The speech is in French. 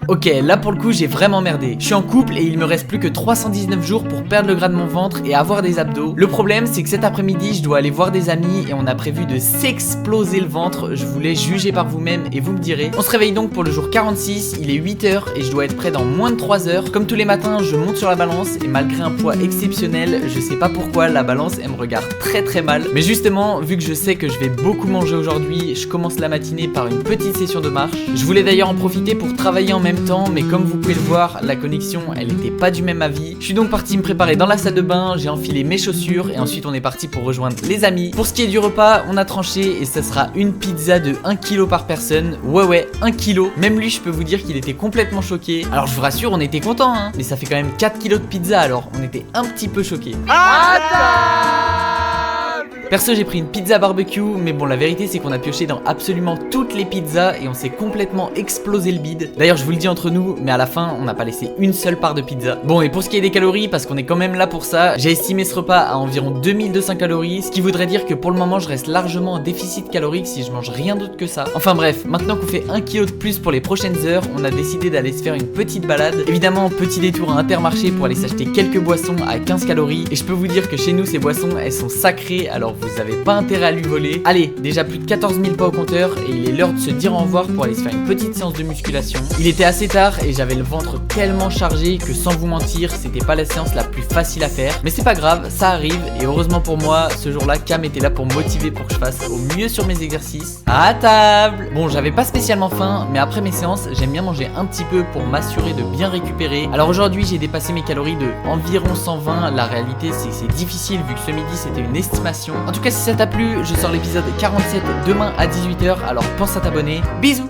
Ok, là pour le coup j'ai vraiment merdé. Je suis en couple et il me reste plus que 319 jours pour perdre le gras de mon ventre et avoir des abdos. Le problème c'est que cet après-midi je dois aller voir des amis et on a prévu de s'exploser le ventre. Je vous laisse juger par vous-même et vous me direz. On se réveille donc pour le jour 46, il est 8h et je dois être prêt dans moins de 3 heures. Comme tous les matins je monte sur la balance et malgré un poids exceptionnel, je sais pas pourquoi la balance elle me regarde très mal. Mais justement, vu que je sais que je vais beaucoup manger aujourd'hui, je commence la matinée par une petite session de marche. Je voulais d'ailleurs en profiter pour travailler en même temps, mais comme vous pouvez le voir, la connexion elle était pas du même avis. Je suis donc parti me préparer dans la salle de bain, j'ai enfilé mes chaussures et ensuite on est parti pour rejoindre les amis. Pour ce qui est du repas, on a tranché et ça sera une pizza de 1 kg par personne. Ouais, 1 kg. Même lui, je peux vous dire qu'il était complètement choqué. Alors je vous rassure, on était contents, hein, mais ça fait quand même 4 kg de pizza, alors on était un petit peu choqués. Perso j'ai pris une pizza barbecue, mais bon la vérité c'est qu'on a pioché dans absolument toutes les pizzas et on s'est complètement explosé le bide. D'ailleurs je vous le dis entre nous, mais à la fin on n'a pas laissé une seule part de pizza. Bon, et pour ce qui est des calories, parce qu'on est quand même là pour ça, j'ai estimé ce repas à environ 2200 calories, ce qui voudrait dire que pour le moment je reste largement en déficit calorique si je mange rien d'autre que ça. Enfin bref, maintenant qu'on fait 1 kg de plus pour les prochaines heures, on a décidé d'aller se faire une petite balade. Évidemment petit détour à Intermarché pour aller s'acheter quelques boissons à 15 calories, et je peux vous dire que chez nous ces boissons elles sont sacrées, alors vous avez pas intérêt à lui voler. Allez, déjà plus de 14 000 pas au compteur et il est l'heure de se dire au revoir pour aller se faire une petite séance de musculation. Il était assez tard et j'avais le ventre tellement chargé que sans vous mentir, c'était pas la séance la plus facile à faire. Mais c'est pas grave, ça arrive et heureusement pour moi, ce jour-là, Cam était là pour me motiver pour que je fasse au mieux sur mes exercices. À table! Bon, j'avais pas spécialement faim, mais après mes séances, j'aime bien manger un petit peu pour m'assurer de bien récupérer. Alors aujourd'hui, j'ai dépassé mes calories de environ 120. La réalité, c'est que c'est difficile vu que ce midi, c'était une estimation. En tout cas, si ça t'a plu, je sors l'épisode 47 demain à 18h, alors pense à t'abonner. Bisous!